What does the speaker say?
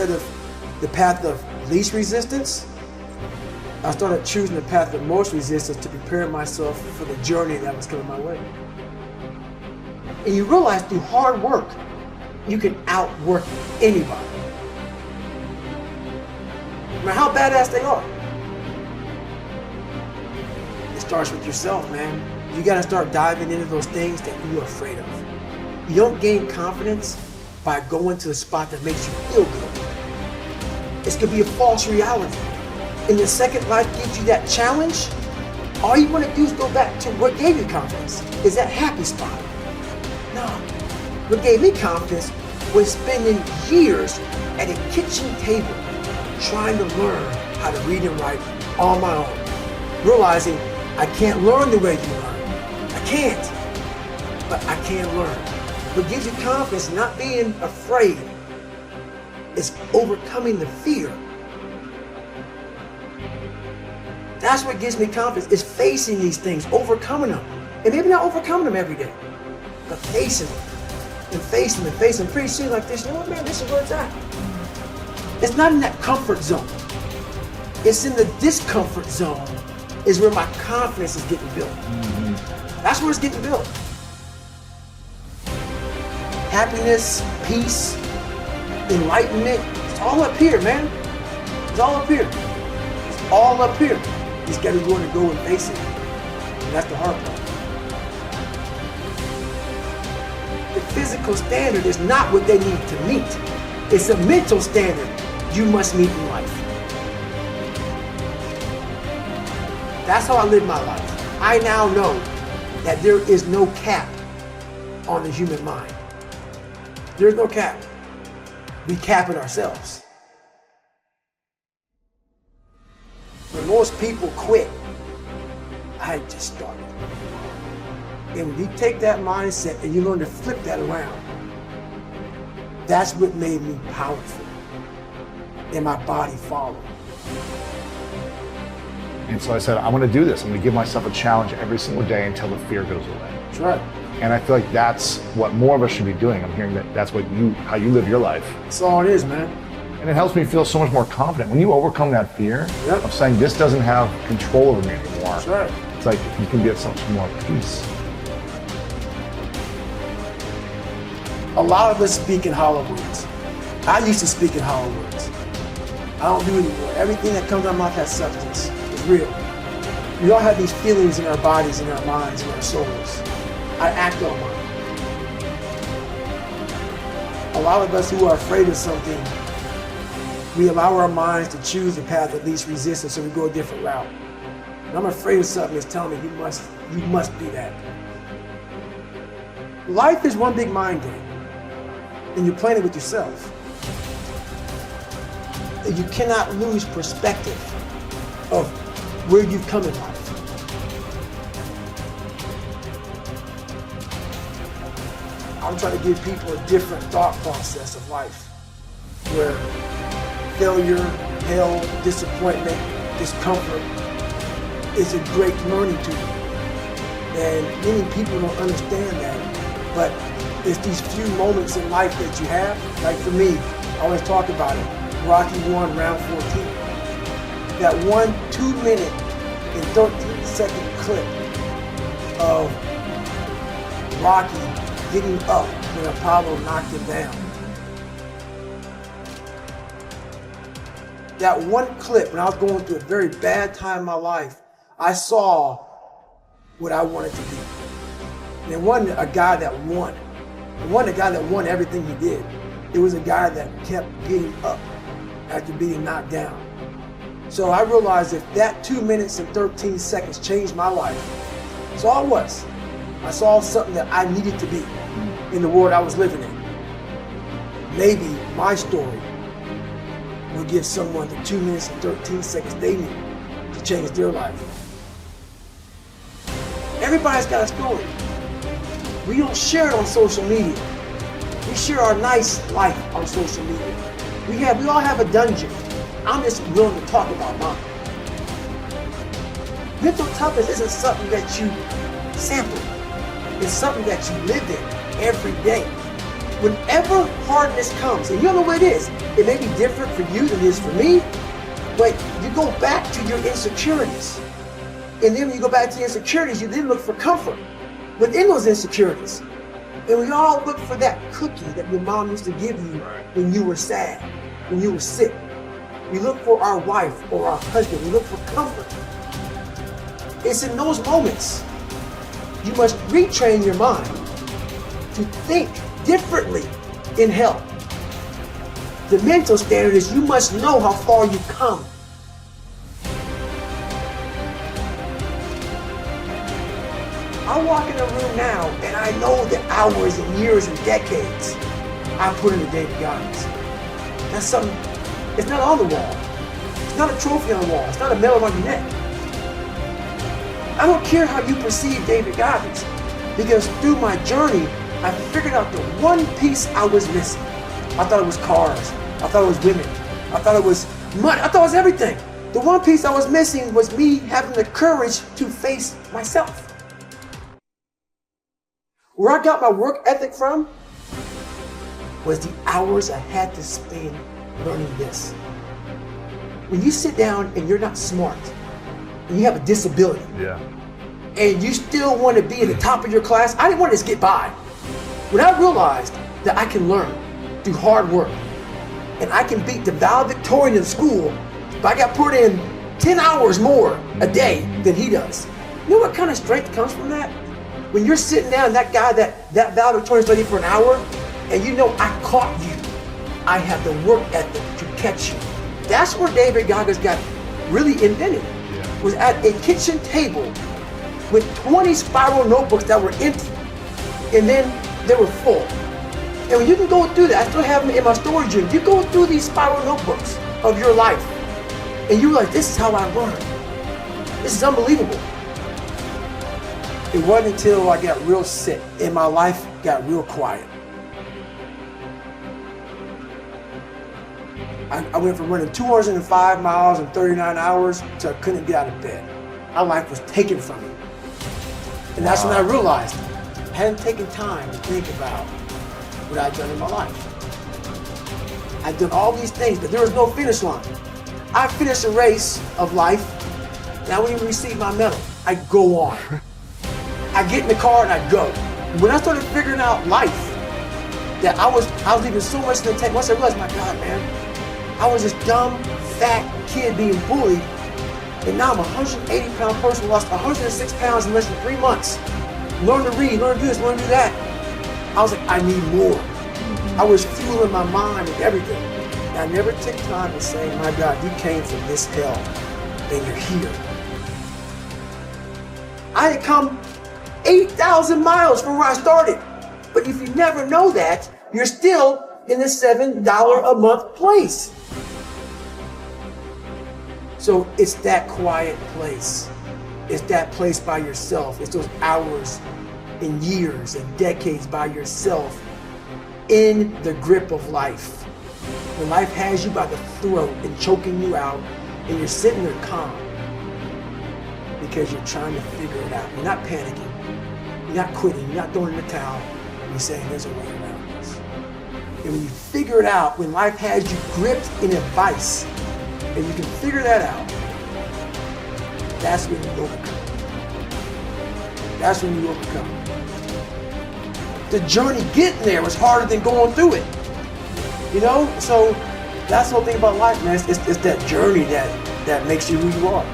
instead of the path of least resistance, I started choosing the path of most resistance to prepare myself for the journey that was coming my way. And you realize through hard work, you can outwork anybody. No matter how badass they are. It starts with yourself, man. You gotta start diving into those things that you're afraid of. You don't gain confidence by going to a spot that makes you feel good. It's gonna be a false reality. And the second life gives you that challenge, all you wanna do is go back to what gave you confidence, is that happy spot. No, what gave me confidence was spending years at a kitchen table trying to learn how to read and write on my own. Realizing I can't learn the way you learn. I can't, but I can learn. What gives you confidence, not being afraid, is overcoming the fear. That's what gives me confidence, is facing these things, overcoming them. And maybe not overcoming them every day, but facing them. And facing them and facing them. Pretty soon like this, you know what, man, this is where it's at. It's not in that comfort zone. It's in the discomfort zone is where my confidence is getting built. That's where it's getting built. Happiness, peace, enlightenment, it's all up here, man. It's all up here. It's all up here. You just gotta go and face it. And that's the hard part. The physical standard is not what they need to meet. It's a mental standard you must meet in life. That's how I live my life. I now know that there is no cap on the human mind. There's no cap. We cap it ourselves. When most people quit, I just started. And when you take that mindset and you learn to flip that around, that's what made me powerful. And my body followed. And so I said, I'm going to do this. I'm going to give myself a challenge every single day until the fear goes away. That's right. And I feel like that's what more of us should be doing. I'm hearing that that's what how you live your life. That's all it is, man. And it helps me feel so much more confident. When you overcome that fear of saying this doesn't have control over me anymore. That's right. It's like you can get so much more peace. A lot of us speak in hollow words. I used to speak in hollow words. I don't do it anymore. Everything that comes out of my mouth has substance. It's real. We all have these feelings in our bodies, in our minds, in our souls. I act on mine. A lot of us who are afraid of something, we allow our minds to choose the path of least resistance, so we go a different route. And I'm afraid of something that's telling me you must do that. Life is one big mind game, and you're playing it with yourself. You cannot lose perspective of where you've come in life. I'm trying to give people a different thought process of life, where failure, hell, disappointment, discomfort is a great learning tool. And many people don't understand that, but it's these few moments in life that you have. Like for me, I always talk about it. Rocky 1, round 14. That 1 2-minute and 13-second clip of Rocky getting up when Apollo knocked him down. That one clip, when I was going through a very bad time in my life, I saw what I wanted to be. And it wasn't a guy that won. It wasn't a guy that won everything he did. It was a guy that kept getting up after being knocked down. So I realized if that 2 minutes and 13 seconds changed my life, that's all it was. I saw something that I needed to be in the world I was living in. Maybe my story will give someone the 2 minutes and 13 seconds they need to change their life. Everybody's got a story. We don't share it on social media. We share our nice life on social media. We all have a dungeon. I'm just willing to talk about mine. Mental toughness isn't something that you sample. It's something that you live in every day. Whenever hardness comes, and you don't know what it is, it may be different for you than it is for me, but you go back to your insecurities. And then when you go back to your insecurities, you then look for comfort within those insecurities. And we all look for that cookie that your mom used to give you when you were sad, when you were sick. We look for our wife or our husband. We look for comfort. It's in those moments you must retrain your mind to think differently in hell. The mental standard is you must know how far you've come. I walk in a room now and I know the hours and years and decades I put into David Goggins. That's something, it's not on the wall. It's not a trophy on the wall. It's not a medal on your neck. I don't care how you perceive David Goggins, because through my journey, I figured out the one piece I was missing. I thought it was cars. I thought it was women. I thought it was money. I thought it was everything. The one piece I was missing was me having the courage to face myself. Where I got my work ethic from was the hours I had to spend learning this. When you sit down and you're not smart, and you have a disability, and you still want to be at the top of your class, I didn't want to just get by. When I realized that I can learn through hard work, and I can beat the valedictorian in school, but I got put in 10 hours more a day than he does. You know what kind of strength comes from that? When you're sitting down, that guy, that valedictorian studied for an hour, and you know I caught you. I have the work ethic to catch you. That's where David Goggins got really invented. Was at a kitchen table with 20 spiral notebooks that were empty, and then they were full. And when you can go through that, I still have them in my storage room. You go through these spiral notebooks of your life, and you're like, this is how I learned. This is unbelievable. It wasn't until I got real sick and my life got real quiet. I went from running 205 miles in 39 hours to I couldn't get out of bed. My life was taken from me. And that's when I realized I hadn't taken time to think about what I'd done in my life. I'd done all these things, but there was no finish line. I finished a race of life, and I wouldn't even receive my medal. I go on. I get in the car and I go. When I started figuring out life, that I was leaving so much in the tank. Once I realized, my God, man, I was this dumb, fat kid being bullied, and now I'm a 180-pound person, lost 106 pounds in less than 3 months. Learn to read, learn to do this, learn to do that. I was like, I need more. I was fueling my mind and everything. And I never took time to say, my God, you came from this hell, and you're here. I had come 8,000 miles from where I started. But if you never know that, you're still in the $7 a month place. So it's that quiet place. It's that place by yourself. It's those hours and years and decades by yourself in the grip of life. When life has you by the throat and choking you out, and you're sitting there calm because you're trying to figure it out. You're not panicking. You're not quitting. You're not throwing in the towel. You're saying there's a way around this. And when you figure it out, when life has you gripped in a vice, and you can figure that out, that's when you overcome. That's when you overcome. The journey getting there was harder than going through it. You know? So that's the whole thing about life, man. It's that journey that makes you who you are.